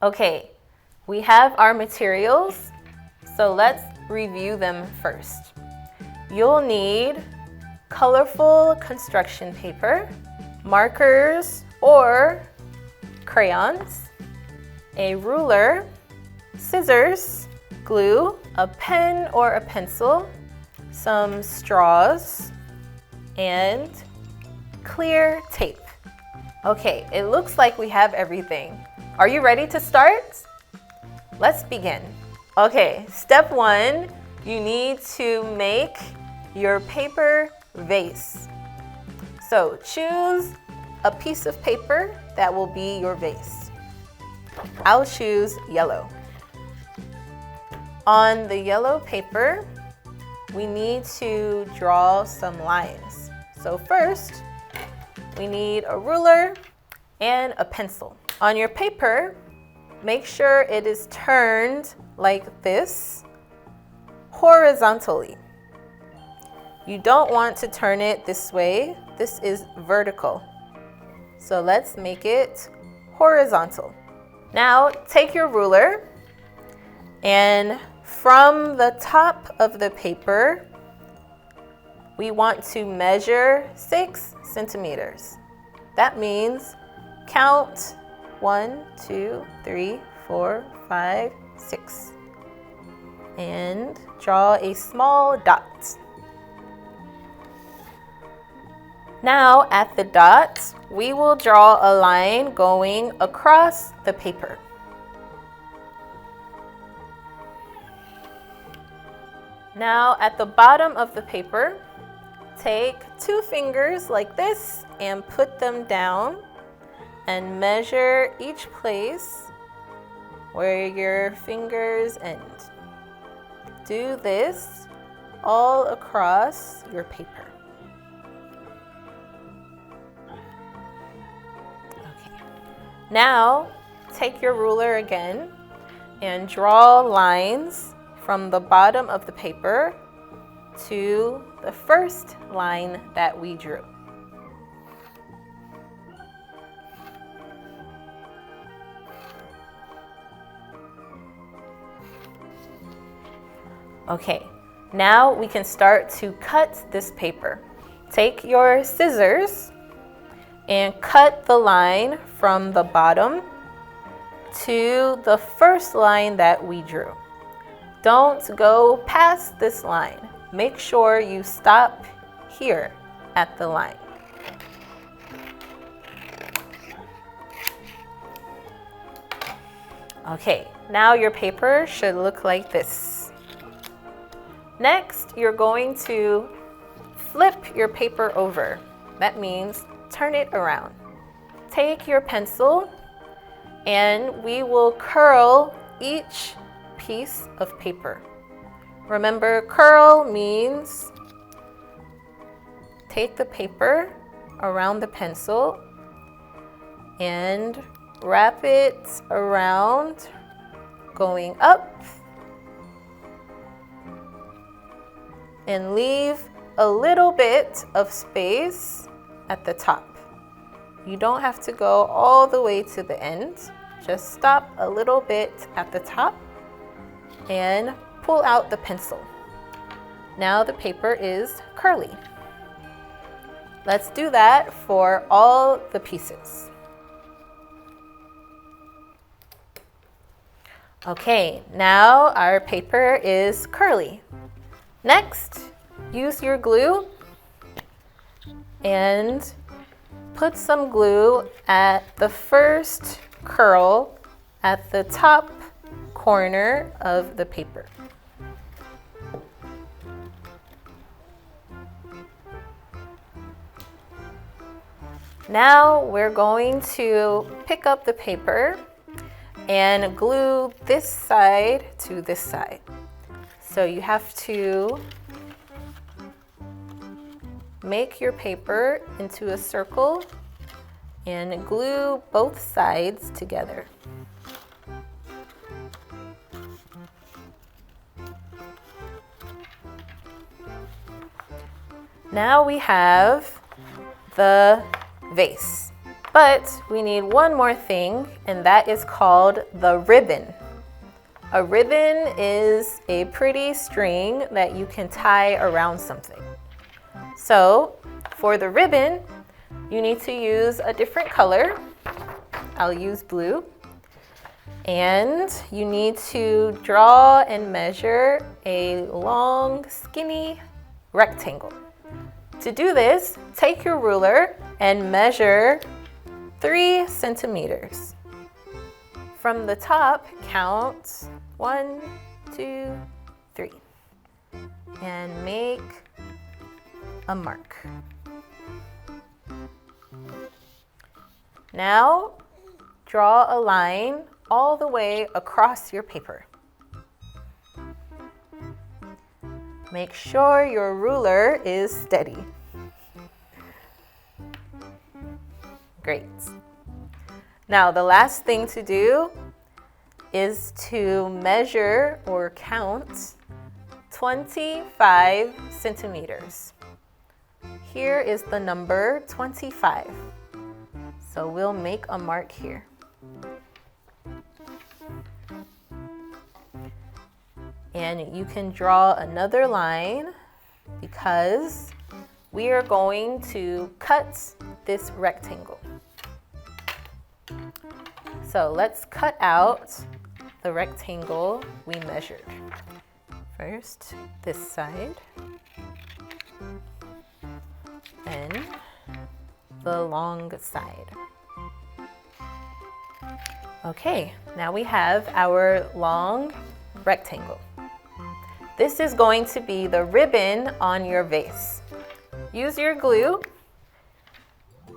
Okay, we have our materials, so let's review them first. You'll need colorful construction paper, markers or crayons, a ruler, scissors, glue, a pen or a pencil, some straws, and clear tape. Okay, it looks like we have everything. Are you ready to start? Let's begin. Okay, step 1, you need to make your paper vase. So choose a piece of paper that will be your vase. I'll choose yellow. On the yellow paper, we need to draw some lines. So first, we need a ruler and a pencil. On your paper, make sure it is turned like this, horizontally. You don't want to turn it this way. This is vertical. So let's make it horizontal. Now take your ruler and from the top of the paper, we want to measure 6 centimeters. That means count 1, 2, 3, 4, 5, 6. And draw a small dot. Now at the dot, we will draw a line going across the paper. Now at the bottom of the paper, take 2 fingers like this and put them down and measure each place where your fingers end. Do this all across your paper. Okay. Now take your ruler again and draw lines from the bottom of the paper to the first line that we drew. Okay, now we can start to cut this paper. Take your scissors and cut the line from the bottom to the first line that we drew. Don't go past this line. Make sure you stop here at the line. Okay, now your paper should look like this. Next, you're going to flip your paper over. That means turn it around. Take your pencil and we will curl each piece of paper. Remember, curl means take the paper around the pencil and wrap it around, going up, and leave a little bit of space at the top. You don't have to go all the way to the end. Just stop a little bit at the top and pull out the pencil. Now the paper is curly. Let's do that for all the pieces. Okay, now our paper is curly. Next, use your glue and put some glue at the first curl at the top corner of the paper. Now we're going to pick up the paper and glue this side to this side. So you have to make your paper into a circle and glue both sides together. Now we have the vase. But we need one more thing, and that is called the ribbon. A ribbon is a pretty string that you can tie around something. So for the ribbon, you need to use a different color. I'll use blue. And you need to draw and measure a long, skinny rectangle. To do this, take your ruler and measure 3 centimeters. From the top, count 1, 2, 3, and make a mark. Now, draw a line all the way across your paper. Make sure your ruler is steady. Great. Now, the last thing to do is to measure or count 25 centimeters. Here is the number 25. So we'll make a mark here. And you can draw another line because we are going to cut this rectangle. So let's cut out the rectangle we measured. First, this side, then the long side. Okay, now we have our long rectangle. This is going to be the ribbon on your vase. Use your glue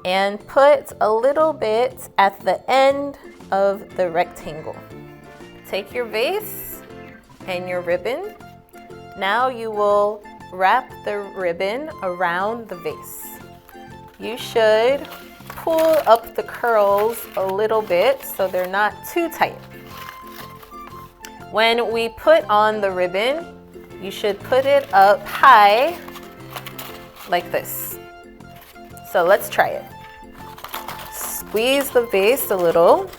and put a little bit at the end of the rectangle. Take your vase and your ribbon. Now you will wrap the ribbon around the vase. You should pull up the curls a little bit so they're not too tight. When we put on the ribbon, you should put it up high like this. So let's try it. Squeeze the vase a little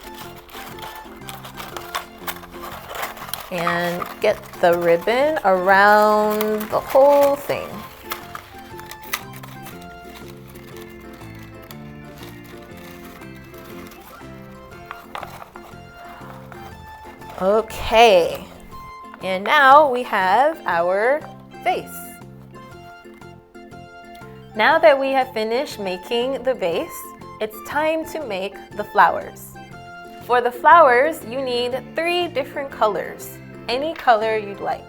and get the ribbon around the whole thing. Okay, and now we have our vase. Now that we have finished making the vase, it's time to make the flowers. For the flowers, you need 3 different colors, any color you'd like.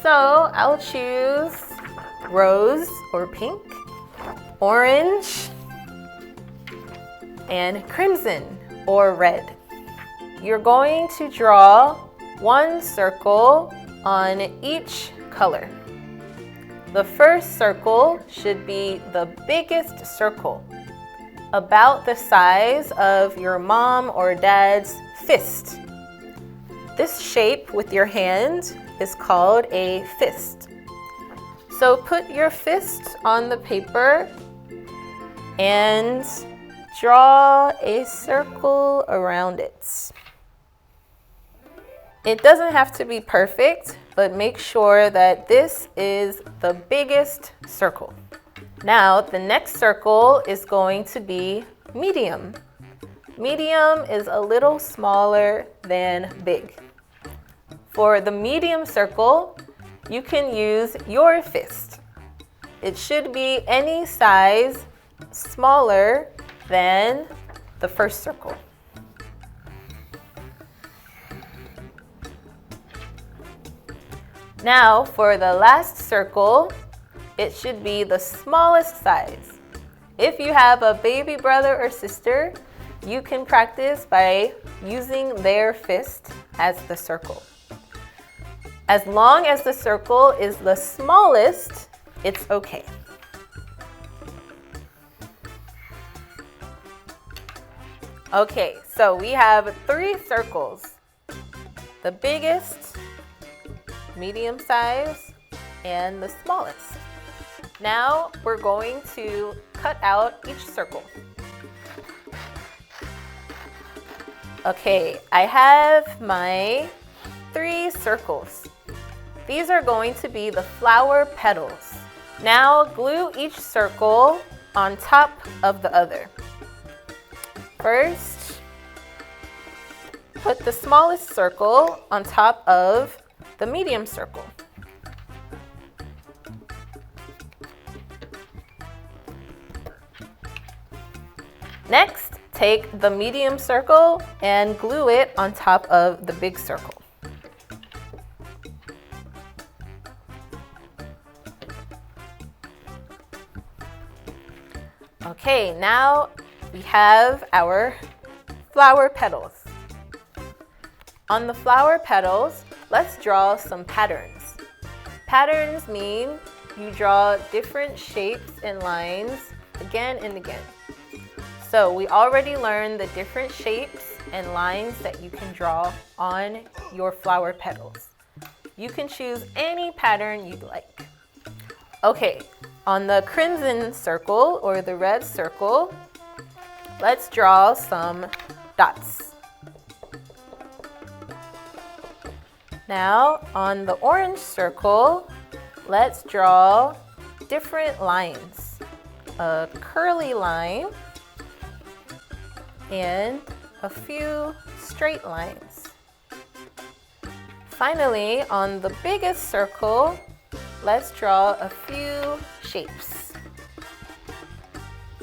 So I'll choose rose or pink, orange, and crimson or red. You're going to draw 1 circle on each color. The first circle should be the biggest circle, about the size of your mom or dad's fist. This shape with your hand is called a fist. So put your fist on the paper and draw a circle around it. It doesn't have to be perfect, but make sure that this is the biggest circle. Now, the next circle is going to be medium. Medium is a little smaller than big. For the medium circle, you can use your fist. It should be any size smaller than the first circle. Now, for the last circle, it should be the smallest size. If you have a baby brother or sister, you can practice by using their fist as the circle. As long as the circle is the smallest, it's okay. Okay, so we have 3 circles. The biggest, medium size, and the smallest. Now we're going to cut out each circle. Okay, I have my 3 circles. These are going to be the flower petals. Now glue each circle on top of the other. First, put the smallest circle on top of the medium circle. Next, take the medium circle and glue it on top of the big circle. Okay, now we have our flower petals. On the flower petals, let's draw some patterns. Patterns mean you draw different shapes and lines again and again. So we already learned the different shapes and lines that you can draw on your flower petals. You can choose any pattern you'd like. Okay, on the crimson circle or the red circle, let's draw some dots. Now on the orange circle, let's draw different lines. A curly line and a few straight lines. Finally, on the biggest circle, let's draw a few shapes.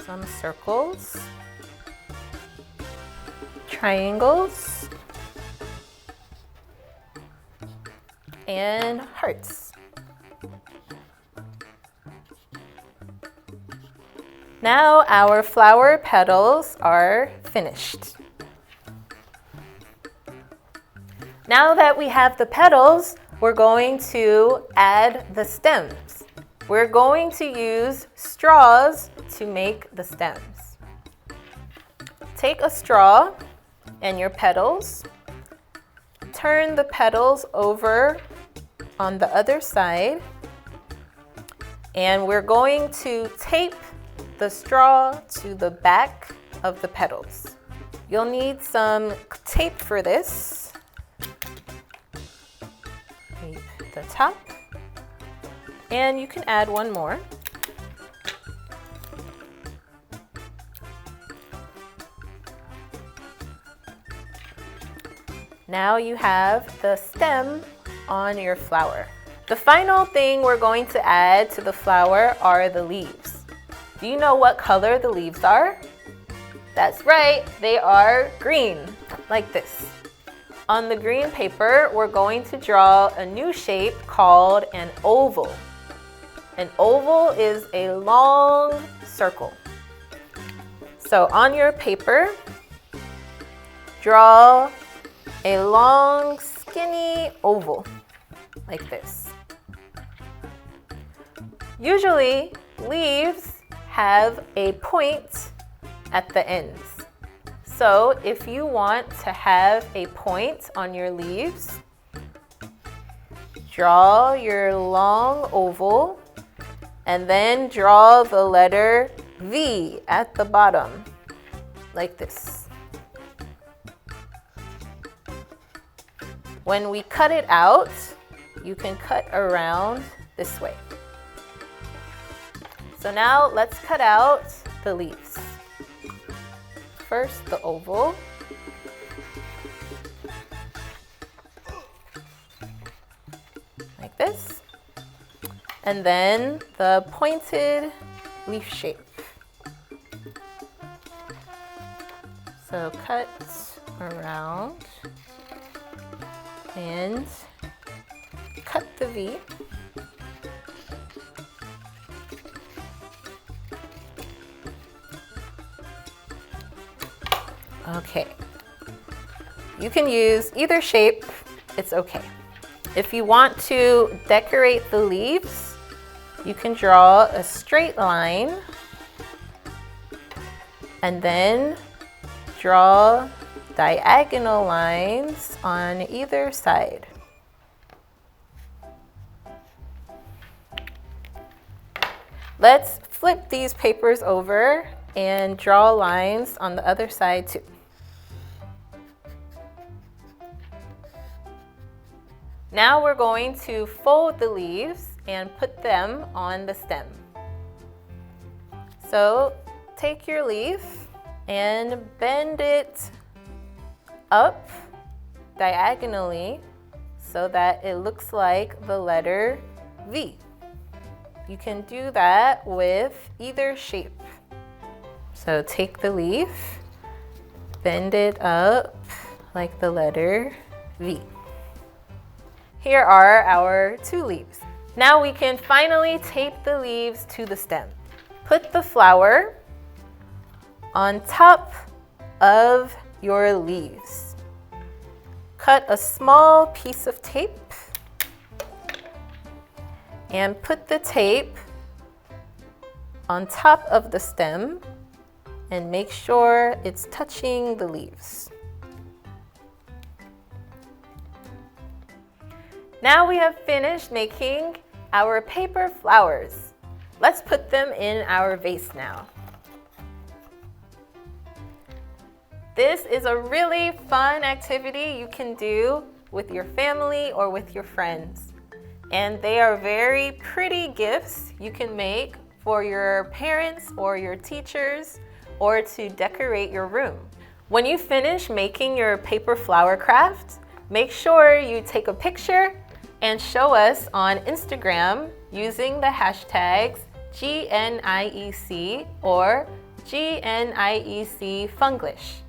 Some circles, triangles, and hearts. Now our flower petals are finished. Now that we have the petals, we're going to add the stems. We're going to use straws to make the stems. Take a straw and your petals. Turn the petals over on the other side. And we're going to tape the straw to the back of the petals. You'll need some tape for this. Tape the top. And you can add one more. Now you have the stem on your flower. The final thing we're going to add to the flower are the leaves. Do you know what color the leaves are? That's right, they are green, like this. On the green paper, we're going to draw a new shape called an oval. An oval is a long circle. So on your paper, draw a long, skinny oval, like this. Usually, leaves have a point at the ends. So if you want to have a point on your leaves, draw your long oval and then draw the letter V at the bottom, like this. When we cut it out, you can cut around this way. So now let's cut out the leaves. First, the oval. Like this. And then the pointed leaf shape. So cut around and cut the V. Okay, you can use either shape, it's okay. If you want to decorate the leaves, you can draw a straight line and then draw diagonal lines on either side. Let's flip these papers over and draw lines on the other side too. Now we're going to fold the leaves and put them on the stem. So take your leaf and bend it up diagonally so that it looks like the letter V. You can do that with either shape. So take the leaf, bend it up like the letter V. Here are our 2 leaves. Now we can finally tape the leaves to the stem. Put the flower on top of your leaves. Cut a small piece of tape and put the tape on top of the stem and make sure it's touching the leaves. Now we have finished making our paper flowers. Let's put them in our vase now. This is a really fun activity you can do with your family or with your friends. And they are very pretty gifts you can make for your parents or your teachers or to decorate your room. When you finish making your paper flower craft, make sure you take a picture and show us on Instagram using the hashtags GNIEC or GNIEC FUNglish.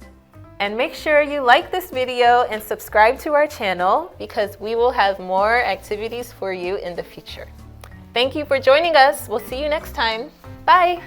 And make sure you like this video and subscribe to our channel because we will have more activities for you in the future. Thank you for joining us. We'll see you next time. Bye!